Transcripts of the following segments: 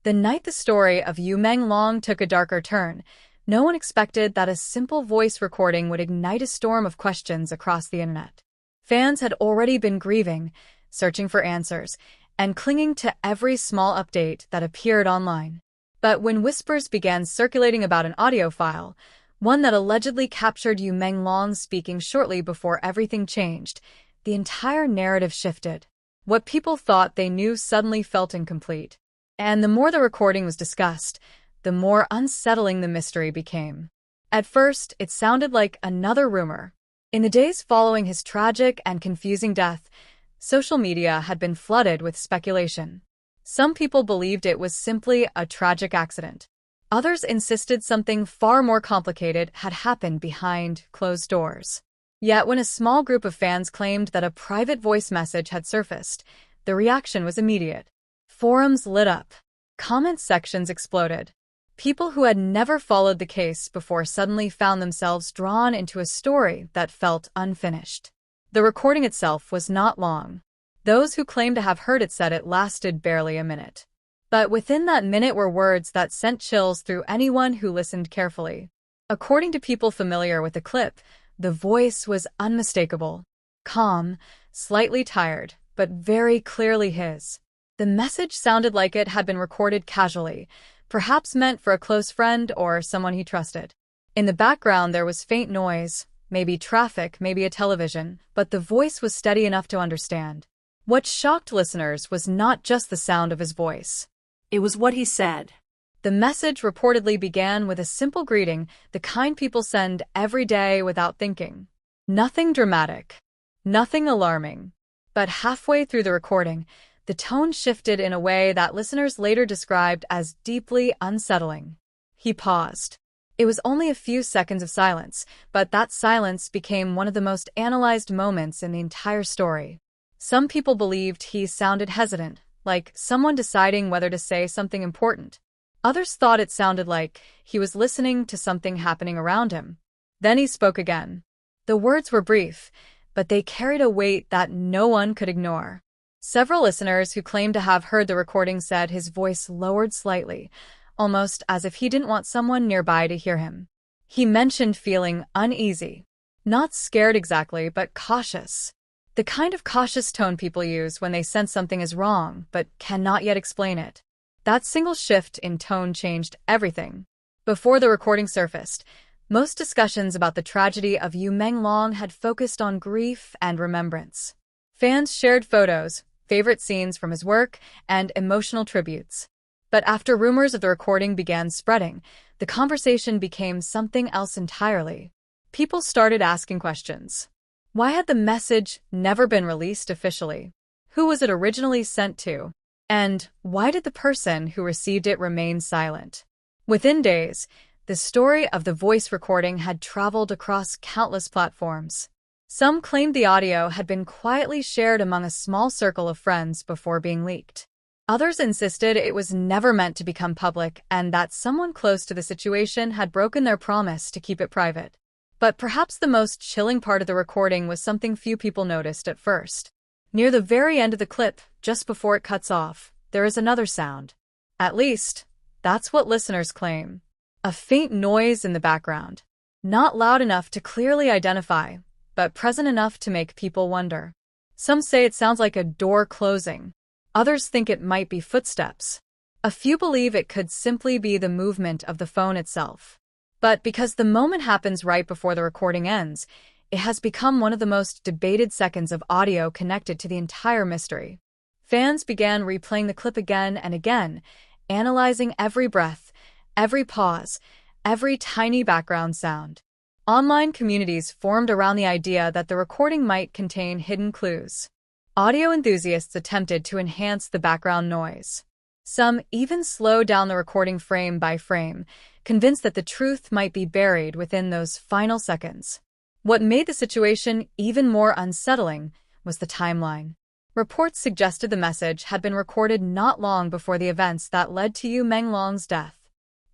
The night the story of Yu Meng Long took a darker turn, no one expected that a simple voice recording would ignite a storm of questions across the internet. Fans had already been grieving, searching for answers, and clinging to every small update that appeared online. But when whispers began circulating about an audio file, one that allegedly captured Yu Meng Long speaking shortly before everything changed, the entire narrative shifted. What people thought they knew suddenly felt incomplete. And the more the recording was discussed, the more unsettling the mystery became. At first, it sounded like another rumor. In the days following his tragic and confusing death, social media had been flooded with speculation. Some people believed it was simply a tragic accident. Others insisted something far more complicated had happened behind closed doors. Yet when a small group of fans claimed that a private voice message had surfaced, the reaction was immediate. Forums lit up. Comment sections exploded. People who had never followed the case before suddenly found themselves drawn into a story that felt unfinished. The recording itself was not long. Those who claimed to have heard it said it lasted barely a minute. But within that minute were words that sent chills through anyone who listened carefully. According to people familiar with the clip, the voice was unmistakable. Calm, slightly tired, but very clearly his. The message sounded like it had been recorded casually, perhaps meant for a close friend or someone he trusted. In the background there was faint noise, maybe traffic, maybe a television, but the voice was steady enough to understand. What shocked listeners was not just the sound of his voice. It was what he said. The message reportedly began with a simple greeting, the kind people send every day without thinking. Nothing dramatic. Nothing alarming. But halfway through the recording, the tone shifted in a way that listeners later described as deeply unsettling. He paused. It was only a few seconds of silence, but that silence became one of the most analyzed moments in the entire story. Some people believed he sounded hesitant, like someone deciding whether to say something important. Others thought it sounded like he was listening to something happening around him. Then he spoke again. The words were brief, but they carried a weight that no one could ignore. Several listeners who claimed to have heard the recording said his voice lowered slightly, almost as if he didn't want someone nearby to hear him. He mentioned feeling uneasy. Not scared exactly, but cautious. The kind of cautious tone people use when they sense something is wrong, but cannot yet explain it. That single shift in tone changed everything. Before the recording surfaced, most discussions about the tragedy of Yu Meng Long had focused on grief and remembrance. Fans shared photos, favorite scenes from his work, and emotional tributes. But after rumors of the recording began spreading, the conversation became something else entirely. People started asking questions. Why had the message never been released officially? Who was it originally sent to? And why did the person who received it remain silent? Within days, the story of the voice recording had traveled across countless platforms. Some claimed the audio had been quietly shared among a small circle of friends before being leaked. Others insisted it was never meant to become public and that someone close to the situation had broken their promise to keep it private. But perhaps the most chilling part of the recording was something few people noticed at first. Near the very end of the clip, just before it cuts off, there is another sound. At least, that's what listeners claim. A faint noise in the background. Not loud enough to clearly identify, but present enough to make people wonder. Some say it sounds like a door closing. Others think it might be footsteps. A few believe it could simply be the movement of the phone itself. But because the moment happens right before the recording ends, it has become one of the most debated seconds of audio connected to the entire mystery. Fans began replaying the clip again and again, analyzing every breath, every pause, every tiny background sound. Online communities formed around the idea that the recording might contain hidden clues. Audio enthusiasts attempted to enhance the background noise. Some even slowed down the recording frame by frame, convinced that the truth might be buried within those final seconds. What made the situation even more unsettling was the timeline. Reports suggested the message had been recorded not long before the events that led to Yu Meng Long's death.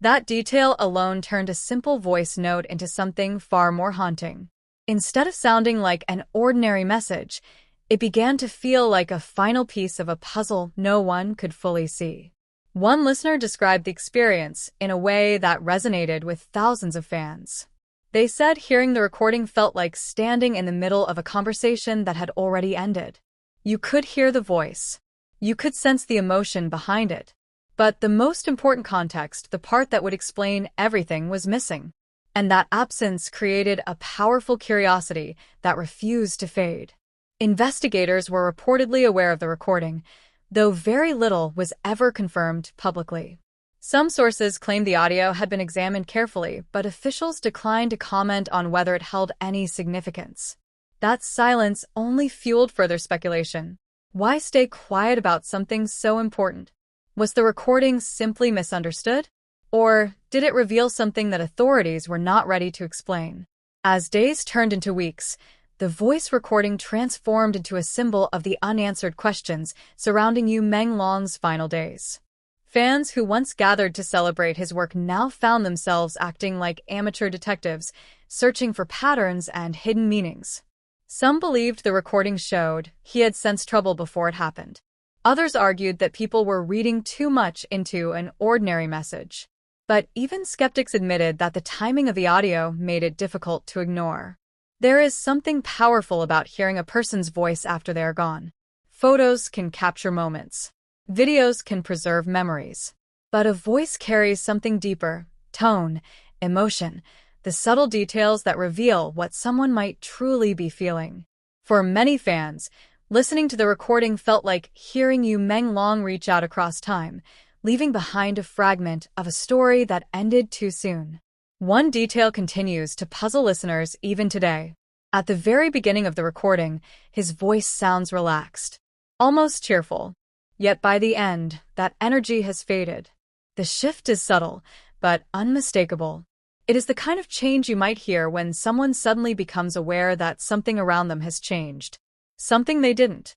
That detail alone turned a simple voice note into something far more haunting. Instead of sounding like an ordinary message, it began to feel like a final piece of a puzzle no one could fully see. One listener described the experience in a way that resonated with thousands of fans. They said hearing the recording felt like standing in the middle of a conversation that had already ended. You could hear the voice. You could sense the emotion behind it. But the most important context, the part that would explain everything, was missing. And that absence created a powerful curiosity that refused to fade. Investigators were reportedly aware of the recording, though very little was ever confirmed publicly. Some sources claimed the audio had been examined carefully, but officials declined to comment on whether it held any significance. That silence only fueled further speculation. Why stay quiet about something so important? Was the recording simply misunderstood? Or did it reveal something that authorities were not ready to explain? As days turned into weeks, the voice recording transformed into a symbol of the unanswered questions surrounding Yu Meng Long's final days. Fans who once gathered to celebrate his work now found themselves acting like amateur detectives, searching for patterns and hidden meanings. Some believed the recording showed he had sensed trouble before it happened. Others argued that people were reading too much into an ordinary message. But even skeptics admitted that the timing of the audio made it difficult to ignore. There is something powerful about hearing a person's voice after they are gone. Photos can capture moments. Videos can preserve memories. But a voice carries something deeper: tone, emotion, the subtle details that reveal what someone might truly be feeling. For many fans, listening to the recording felt like hearing Yu Meng Long reach out across time, leaving behind a fragment of a story that ended too soon. One detail continues to puzzle listeners even today. At the very beginning of the recording, his voice sounds relaxed, almost cheerful. Yet by the end, that energy has faded. The shift is subtle, but unmistakable. It is the kind of change you might hear when someone suddenly becomes aware that something around them has changed. Something they didn't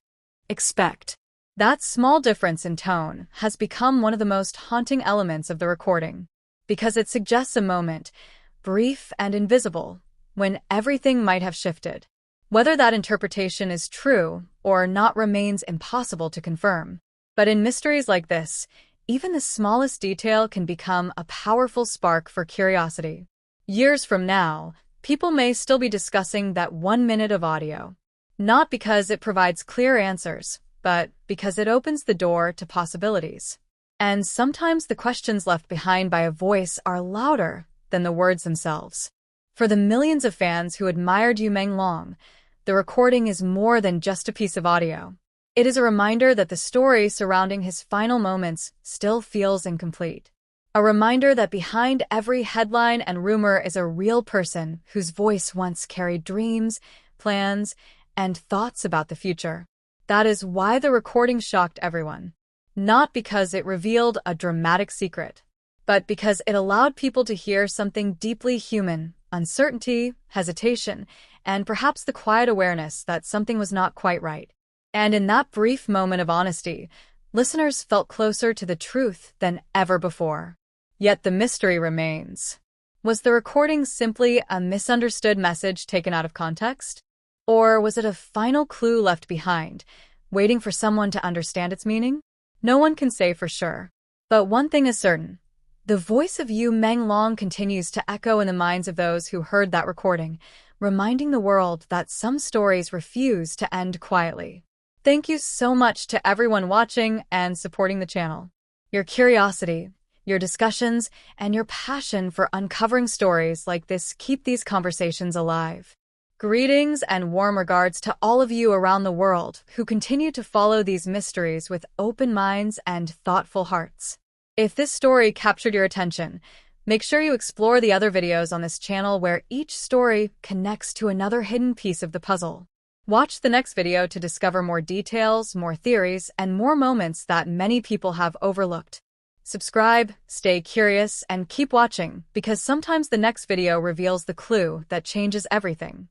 expect. That small difference in tone has become one of the most haunting elements of the recording, because it suggests a moment, brief and invisible, when everything might have shifted. Whether that interpretation is true or not remains impossible to confirm. But in mysteries like this, even the smallest detail can become a powerful spark for curiosity. Years from now, people may still be discussing that 1 minute of audio, not because it provides clear answers, but because it opens the door to possibilities. And sometimes the questions left behind by a voice are louder than the words themselves. For the millions of fans who admired Yu Meng Long, the recording is more than just a piece of audio. It is a reminder that the story surrounding his final moments still feels incomplete. A reminder that behind every headline and rumor is a real person whose voice once carried dreams, plans, and thoughts about the future. That is why the recording shocked everyone. Not because it revealed a dramatic secret, but because it allowed people to hear something deeply human: uncertainty, hesitation, and perhaps the quiet awareness that something was not quite right. And in that brief moment of honesty, listeners felt closer to the truth than ever before. Yet the mystery remains. Was the recording simply a misunderstood message taken out of context? Or was it a final clue left behind, waiting for someone to understand its meaning? No one can say for sure. But one thing is certain: the voice of Yu Meng Long continues to echo in the minds of those who heard that recording, reminding the world that some stories refuse to end quietly. Thank you so much to everyone watching and supporting the channel. Your curiosity, your discussions, and your passion for uncovering stories like this keep these conversations alive. Greetings and warm regards to all of you around the world who continue to follow these mysteries with open minds and thoughtful hearts. If this story captured your attention, make sure you explore the other videos on this channel where each story connects to another hidden piece of the puzzle. Watch the next video to discover more details, more theories, and more moments that many people have overlooked. Subscribe, stay curious, and keep watching, because sometimes the next video reveals the clue that changes everything.